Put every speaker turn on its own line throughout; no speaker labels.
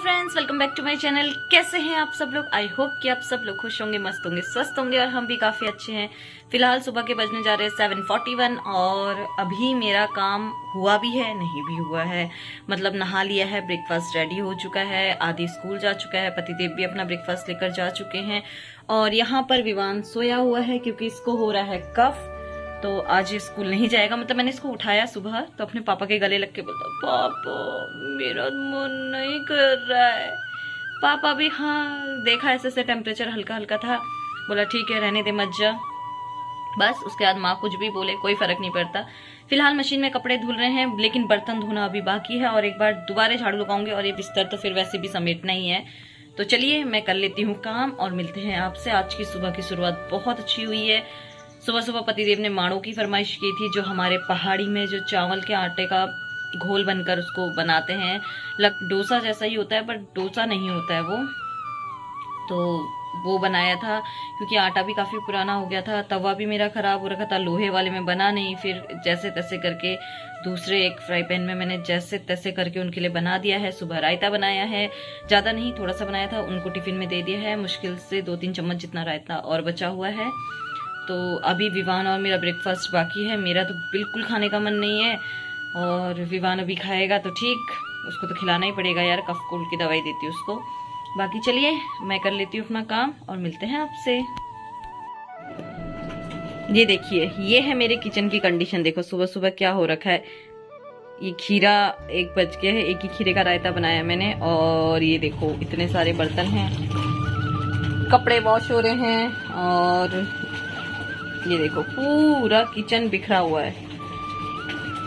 Friends, welcome back to my channel. कैसे हैं आप सब लोग? आई होप कि आप सब लोग खुश होंगे, मस्त होंगे, स्वस्थ होंगे और हम भी काफी अच्छे हैं। फिलहाल सुबह के बजने जा रहे हैं 7:41 और अभी मेरा काम हुआ भी है, नहीं भी हुआ है। मतलब नहा लिया है, ब्रेकफास्ट रेडी हो चुका है, आदि स्कूल जा चुका है, पतिदेव भी अपना ब्रेकफास्ट लेकर जा चुके हैं और यहाँ पर विवान सोया हुआ है क्योंकि इसको हो रहा है कफ, तो आज ये स्कूल नहीं जाएगा। मतलब मैंने इसको उठाया सुबह तो अपने पापा के गले लग के बोलता, पापा मेरा मन नहीं कर रहा है। पापा भी हाँ देखा ऐसे टेम्परेचर हल्का हल्का था, बोला ठीक है रहने दे मत जा। बस उसके बाद माँ कुछ भी बोले कोई फर्क नहीं पड़ता। फिलहाल मशीन में कपड़े धुल रहे हैं लेकिन बर्तन धोना अभी बाकी है और एक बार दोबारा झाड़ू लगाऊंगी और ये बिस्तर तो फिर वैसे भी समेटना ही है। तो चलिए मैं कर लेती हूँ काम और मिलते हैं आपसे। आज की सुबह की शुरुआत बहुत अच्छी हुई है। सुबह सुबह पतिदेव ने माड़ों की फरमाइश की थी, जो हमारे पहाड़ी में जो चावल के आटे का घोल बनकर उसको बनाते हैं, डोसा जैसा ही होता है पर डोसा नहीं होता है वो। तो वो बनाया था क्योंकि आटा भी काफी पुराना हो गया था, तवा भी मेरा खराब हो रखा था, लोहे वाले में बना नहीं। फिर जैसे तैसे करके दूसरे एक फ्राई पैन में मैंने जैसे तैसे करके उनके लिए बना दिया है। सुबह रायता बनाया है, ज्यादा नहीं थोड़ा सा बनाया था, उनको टिफिन में दे दिया है। मुश्किल से 2-3 चम्मच जितना रायता और बचा हुआ है। तो अभी विवान और मेरा ब्रेकफास्ट बाकी है। मेरा तो बिल्कुल खाने का मन नहीं है और विवान अभी खाएगा तो ठीक, उसको तो खिलाना ही पड़ेगा यार, कफ कोल्ड की दवाई देती हूँ उसको। बाकी चलिए मैं कर लेती हूँ अपना काम और मिलते हैं आपसे। ये देखिए, ये है मेरे किचन की कंडीशन। देखो सुबह सुबह क्या हो रखा है। ये खीरा 1 बज गया है, एक ही खीरे का रायता बनाया मैंने और ये देखो इतने सारे बर्तन हैं, कपड़े वॉश हो रहे हैं और ये देखो पूरा किचन बिखरा हुआ है।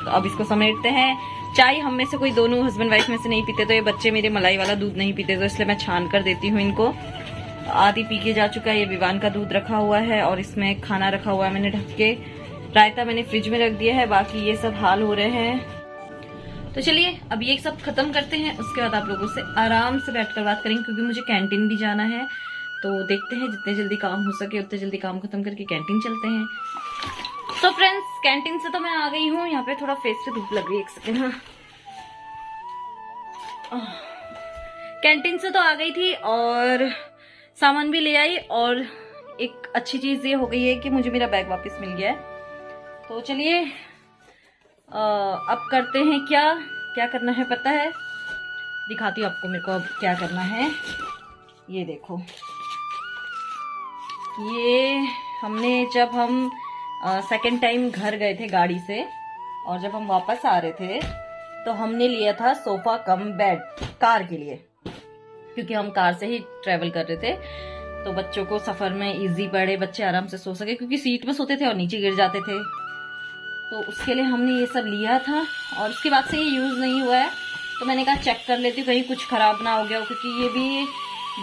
तो अब इसको समेटते हैं। चाय हम में से कोई दोनों हस्बैंड वाइफ में से नहीं पीते, तो ये बच्चे मेरे मलाई वाला दूध नहीं पीते, तो इसलिए मैं छान कर देती हूँ इनको। आदि पी के जा चुका है, ये विवान का दूध रखा हुआ है और इसमें खाना रखा हुआ है मैंने ढक के। रायता मैंने फ्रिज में रख दिया है, बाकी ये सब हाल हो रहे हैं। तो चलिए अब ये सब खत्म करते हैं, उसके बाद आप लोगों से आराम से बैठकर बात करेंगे क्योंकि मुझे कैंटीन भी जाना है। तो देखते हैं जितने जल्दी काम हो सके उतने जल्दी काम खत्म करके कैंटीन चलते हैं। तो फ्रेंड्स कैंटीन से तो मैं आ गई हूँ, यहाँ पे थोड़ा फेस पे धूप लग रही है, एक सेकेंड। हाँ, कैंटीन से तो आ गई थी और सामान भी ले आई और एक अच्छी चीज ये हो गई है कि मुझे मेरा बैग वापस मिल गया है। तो चलिए अब करते हैं क्या क्या करना है पता है, दिखाती हूँ आपको मेरे को अब क्या करना है। ये देखो, ये हमने जब हम सेकंड टाइम घर गए थे गाड़ी से और जब हम वापस आ रहे थे तो हमने लिया था सोफा कम बेड कार के लिए, क्योंकि हम कार से ही ट्रेवल कर रहे थे तो बच्चों को सफर में इजी पड़े, बच्चे आराम से सो सके, क्योंकि सीट में सोते थे और नीचे गिर जाते थे। तो उसके लिए हमने ये सब लिया था और उसके बाद से ये यूज नहीं हुआ है। तो मैंने कहा चेक कर लेती हूँ कहीं कुछ खराब ना हो गया हो, क्योंकि ये भी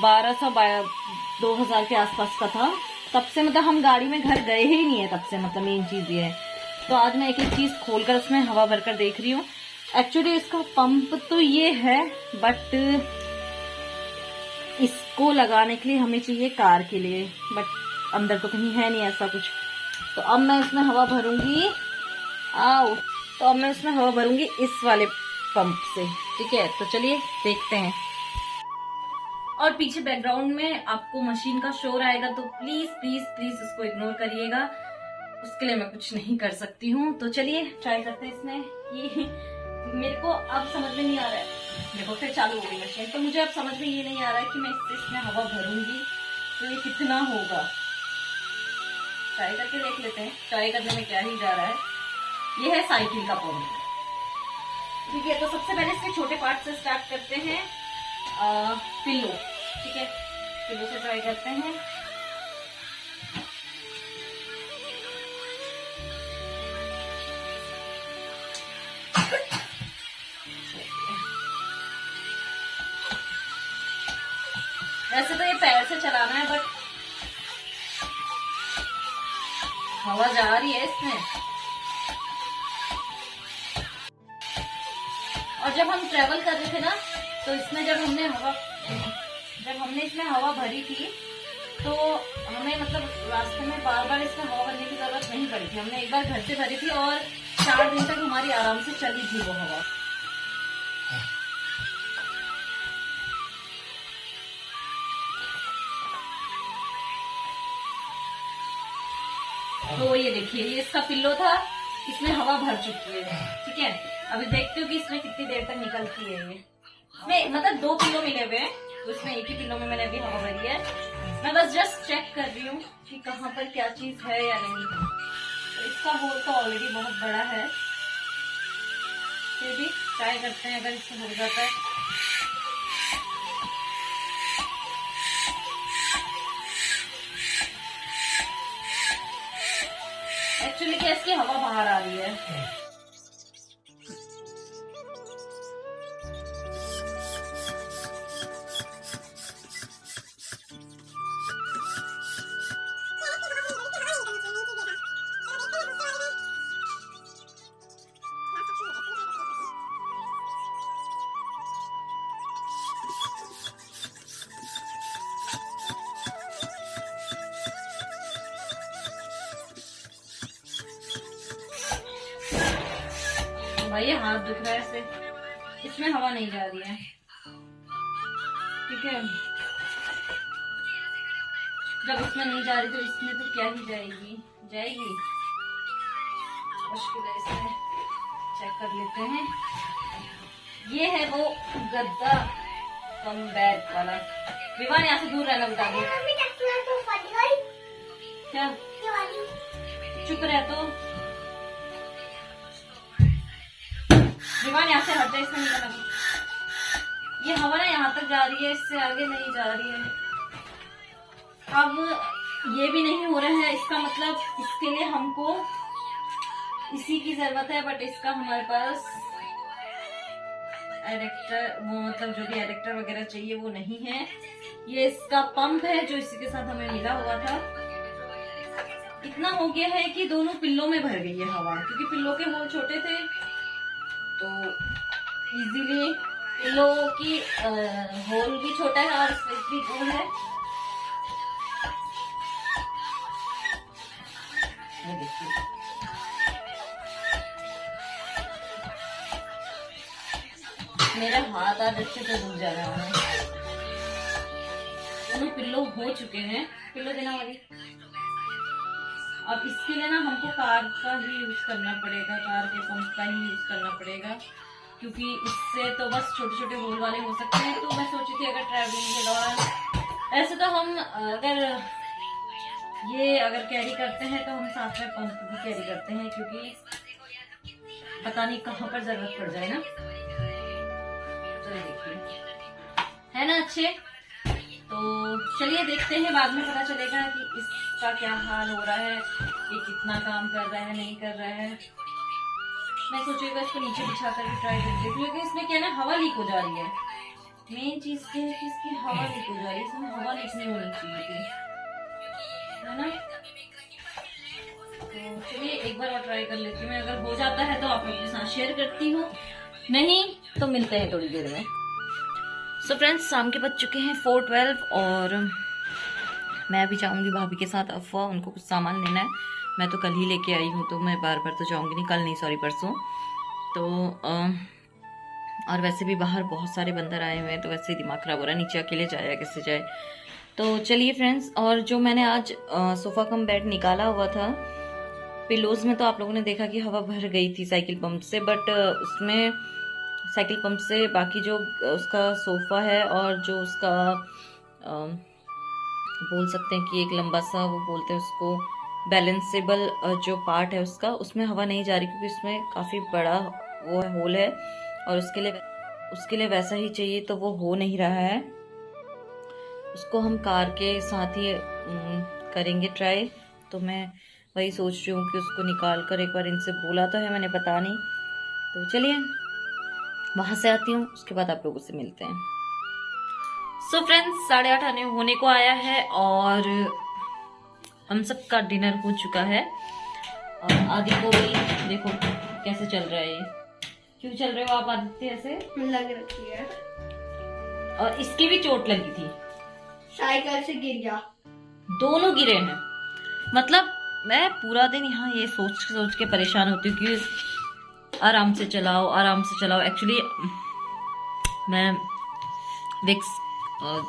1200-2000 के आसपास का था। तब से मतलब हम गाड़ी में घर गए ही नहीं है तब से, मतलब मेन चीज ये है। तो आज मैं एक एक चीज खोलकर उसमें हवा भरकर देख रही हूँ। एक्चुअली इसका पंप तो ये है बट इसको लगाने के लिए हमें चाहिए कार के लिए, बट अंदर तो कहीं है नहीं ऐसा कुछ। तो अब मैं इसमें हवा भरूंगी, तो अब मैं इसमें हवा भरूंगी इस वाले पंप से, ठीक है। तो चलिए देखते हैं। और पीछे बैकग्राउंड में आपको मशीन का शोर आएगा तो प्लीज प्लीज प्लीज उसको इग्नोर करिएगा, उसके लिए मैं कुछ नहीं कर सकती हूँ। तो चलिए ट्राई करते हैं इसमें। ये मेरे को अब समझ में नहीं आ रहा है, देखो फिर चालू हो गई मशीन। तो मुझे अब समझ में ये नहीं आ रहा है कि मैं इसमें हवा भरूंगी तो ये कितना होगा। ट्राई करके देख लेते हैं, ट्राई करने में क्या ही जा रहा है। ये है साइकिल का पंप, ठीक है। तो सबसे पहले इसके छोटे पार्ट से स्टार्ट करते हैं। पिल्लो, ठीक है, पिल्लो से ट्राई करते हैं। वैसे तो ये पैर से चलाना है बट हवा जा रही है इसमें। और जब हम ट्रेवल कर रहे थे ना तो इसमें जब हमने इसमें हवा भरी थी तो हमें मतलब रास्ते में बार बार इसमें हवा भरने की जरूरत नहीं पड़ी थी। हमने एक बार घर से भरी थी और 4 दिन तक हमारी आराम से चली थी वो हवा। तो ये देखिए, ये इसका पिल्लो था, इसमें हवा भर चुकी है। ठीक है, अभी देखती हूँ कि इसमें कितनी देर तक निकलती है। ये इसमें मतलब 2 पिल्लो मिले हुए हैं, तो इसमें एक ही पिल्लो में मैंने अभी हवा भरी है। मैं बस जस्ट चेक कर रही हूँ कि कहाँ पर क्या चीज है या नहीं। तो इसका होल तो ऑलरेडी बहुत बड़ा है, फिर भी ट्राई करते हैं अगर इससे हो जाता है। एक्चुअली क्या, इसकी हवा बाहर आ रही है। भाई ये हाथ दुख रहा है ऐसे, इसमें हवा नहीं जा रही है। ठीक है, जब इसमें नहीं जा रही तो इसमें तो क्या ही जाएगी। मुश्किल है, इसमें चेक कर लेते हैं। ये है वो गद्दा कम बैग वाला। विवान यहाँ से दूर रहना बता दो। क्या चुप रह तो, विमान यहाँ से हट जाए, इसमें नहीं करना। ये हवा ना यहाँ तक जा रही है, इससे आगे नहीं जा रही है। अब ये भी नहीं हो रहा है, इसका मतलब इसके लिए हमको इसी की जरूरत है, बट इसका हमारे पास एडेप्टर, वो मतलब जो भी एडेप्टर वगैरह चाहिए वो नहीं है। ये इसका पंप है जो इसी के साथ हमें मिला हुआ था। इतना हो गया है कि दोनों पिल्लों में भर गई है हवा, क्योंकि पिल्लों के होल छोटे थे तो इजीली पिल्लो की होल भी छोटा है और स्पेस भी गोल है। ये देखिए, मेरा हाथ आज अच्छे से दुख जा रहा है। दोनों पिल्लो हो चुके हैं। पिल्लो देना वाली। अब इसके लिए ना हमको कार का ही यूज करना पड़ेगा, कार के पंप का ही यूज करना पड़ेगा, क्योंकि इससे तो बस छोटे छोटे होल वाले हो सकते हैं। तो मैं सोची थी अगर ट्रैवलिंग के दौरान, ऐसे तो हम अगर कैरी करते हैं तो हम साथ में पंप भी कैरी करते हैं, क्योंकि पता नहीं कहाँ पर जरूरत पड़ जाए ना। चलिए देखिए, है ना अच्छे। तो चलिए देखते हैं, बाद में पता चलेगा कि इसका क्या हाल हो रहा है, ये कितना काम कर रहा है नहीं कर रहा है। मैं सोचूंगा इसको नीचे बिछा कर ट्राई करती हूँ, क्योंकि इसमें क्या ना हवा लीक हो जा रही है। मेन चीज क्या है कि इसकी हवा लीक हो जा रही है, इसमें हवा लीक नहीं होनी चाहिए थी, है ना। तो चलिए एक बार और ट्राई कर लेती हूँ। अगर हो जाता है तो आप लोगों के साथ शेयर करती हूँ, नहीं तो मिलते हैं थोड़ी देर में। सो फ्रेंड्स, शाम के बज चुके हैं 4:12 और मैं अभी जाऊंगी भाभी के साथ अफवाह, उनको कुछ सामान लेना है। मैं तो कल ही लेके आई हूँ, तो मैं बार बार तो जाऊंगी नहीं, कल नहीं सॉरी परसों। तो और वैसे भी बाहर बहुत सारे बंदर आए हुए हैं, तो वैसे ही दिमाग खराब हो रहा है, नीचे अकेले जाए कैसे जाए। तो चलिए फ्रेंड्स, और जो मैंने आज सोफा कम बेड निकाला हुआ था, पिलोज में तो आप लोगों ने देखा कि हवा भर गई थी साइकिल पंप से, बट उसमें साइकिल पंप से बाकी जो उसका सोफा है और जो उसका बोल सकते हैं कि एक लंबा सा, वो बोलते हैं उसको बैलेंसेबल जो पार्ट है उसका, उसमें हवा नहीं जा रही, क्योंकि उसमें काफ़ी बड़ा वो होल है और उसके लिए वैसा ही चाहिए, तो वो हो नहीं रहा है। उसको हम कार के साथ ही करेंगे ट्राई। तो मैं वही सोच रही हूँ कि उसको निकाल कर, एक बार इनसे बोला तो है मैंने, पता नहीं। तो चलिए वहां से आती हूँ, उसके बाद आप लोगों से मिलते हैं। सो फ्रेंड्स, 8:30 होने को आया है और हम सबका डिनर हो चुका है। और आदि को भी देखो कैसे चल रहा है ये। क्यों चल रहे हो आप आदित्य ऐसे?
लग रखी है।
और इसकी भी चोट लगी थी,
साइकिल से गिर गया,
दोनों गिरे हैं। मतलब मैं पूरा दिन यहाँ ये सोच के परेशान होती हूँ कि आराम से चलाओ। एक्चुअली मैं विक्स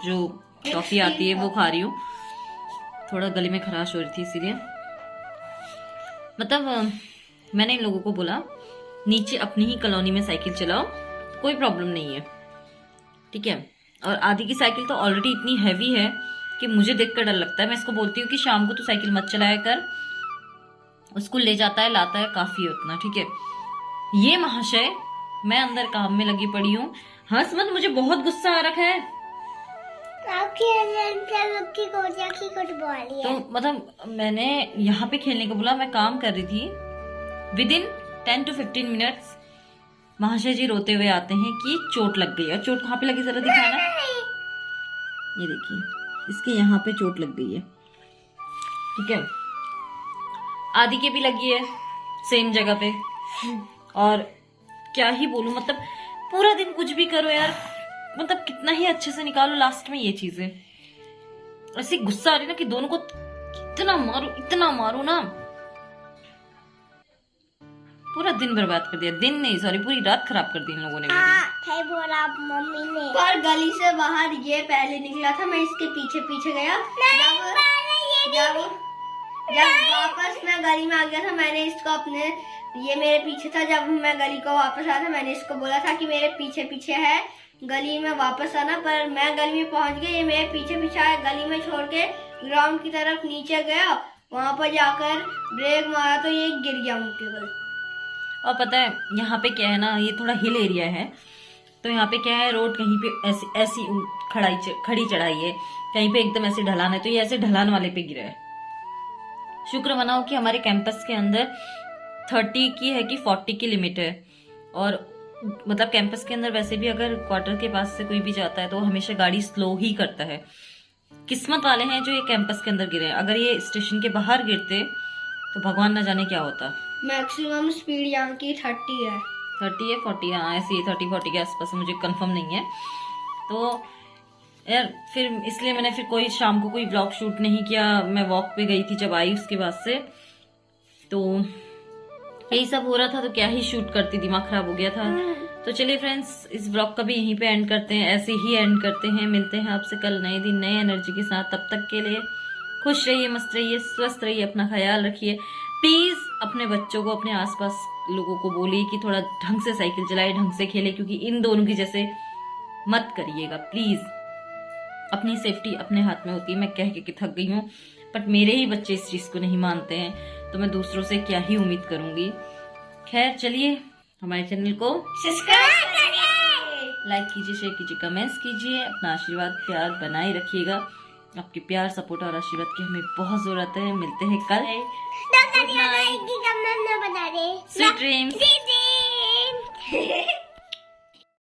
जो टॉफी आती है वो खा रही हूँ, थोड़ा गले में खराश हो रही थी इसीलिए। मतलब मैंने इन लोगों को बोला नीचे अपनी ही कॉलोनी में साइकिल चलाओ, कोई प्रॉब्लम नहीं है, ठीक है। और आदि की साइकिल तो ऑलरेडी इतनी हैवी है कि मुझे देखकर डर लगता है। मैं इसको बोलती हूँ कि शाम को तू साइकिल मत चलाया कर, उसको ले जाता है लाता है, काफी है उतना, ठीक है। ये महाशय, मैं अंदर काम में लगी पड़ी हूँ, हंस मत, मुझे बहुत गुस्सा आ रखा है। तो मतलब मैंने यहाँ पे खेलने को बोला, मैं काम कर रही थी। विद इन 10 to 15 मिनट्स महाशय जी रोते हुए आते हैं कि चोट लग गई है। चोट कहाँ पे लगी जरा दिखाना। ये देखिए, इसके यहाँ पे चोट लग गई है, ठीक है। आदि के भी लगी है सेम जगह पे। और क्या ही बोलूं, मतलब पूरा दिन कुछ भी करो यार, मतलब कितना ही अच्छे से निकालो, लास्ट में ये चीजें ऐसी गुस्सा आ रही ना कि दोनों को इतना मारू ना, पूरा दिन बर्बाद कर दिया। दिन नहीं, सॉरी, पूरी रात खराब कर दी इन लोगों ने मेरी।
बोला मम्मी ने। पर गली से बाहर ये पहले निकला था, मैं इसके पीछे पीछे गया। जब वापस मैं गली में आ गया था, मैंने इसको अपने, ये मेरे पीछे था। जब मैं गली को वापस आया था, मैंने इसको बोला था कि मेरे पीछे पीछे है, गली में वापस आना। पर मैं गली में पहुंच गया, ये मेरे पीछे पीछे आया, गली में छोड़ के ग्राउंड की तरफ नीचे गया। वहां पर जाकर ब्रेक मारा तो ये गिर गया केवल।
और पता है यहाँ पे क्या है ना, ये थोड़ा हिल एरिया है, तो यहाँ पे क्या है, रोड कहीं पे ऐसी खड़ी चढ़ाई है, कहीं पे एकदम ऐसे ढलान है, तो ये ऐसे ढलान वाले पे गिरा है। शुक्र मनाओ कि हमारे कैंपस के अंदर 30 की है कि 40 की लिमिट है। और मतलब कैंपस के अंदर वैसे भी अगर क्वार्टर के पास से कोई भी जाता है तो हमेशा गाड़ी स्लो ही करता है। किस्मत वाले हैं जो ये कैंपस के अंदर गिरे हैं, अगर ये स्टेशन के बाहर गिरते तो भगवान न जाने क्या होता।
मैक्सिमम स्पीड यहाँ की 30 है।
30 है, 40, हाँ ऐसी 30-40 के आसपास, मुझे कंफर्म नहीं है। तो यार फिर इसलिए मैंने फिर कोई शाम को कोई ब्लॉग शूट नहीं किया। मैं वॉक पे गई थी जब आई उसके बाद से, तो यही सब हो रहा था, तो क्या ही शूट करती, दिमाग खराब हो गया था। तो चलिए फ्रेंड्स, इस ब्लॉग का भी यहीं पे एंड करते हैं, ऐसे ही एंड करते हैं। मिलते हैं आपसे कल नए दिन नए एनर्जी के साथ। तब तक के लिए खुश रहिए, मस्त रहिए, स्वस्थ रहिए, अपना ख्याल रखिए। प्लीज अपने बच्चों को, अपने आसपास लोगों को बोलिए कि थोड़ा ढंग से साइकिल चलाए, ढंग से खेले, क्योंकि इन दोनों की जैसे मत करिएगा प्लीज। अपनी सेफ्टी अपने हाथ में होती है। मैं कह के थक गई हूँ, बट मेरे ही बच्चे इस चीज को नहीं मानते हैं, तो मैं दूसरों से क्या ही उम्मीद करूंगी। खैर चलिए, हमारे चैनल को
सब्सक्राइब करिए,
लाइक कीजिए, शेयर कीजिए, कमेंट्स कीजिए, अपना आशीर्वाद प्यार बनाए रखिएगा। आपके प्यार, सपोर्ट और आशीर्वाद की हमें बहुत जरूरत है। मिलते हैं कल। Good night, sweet dreams.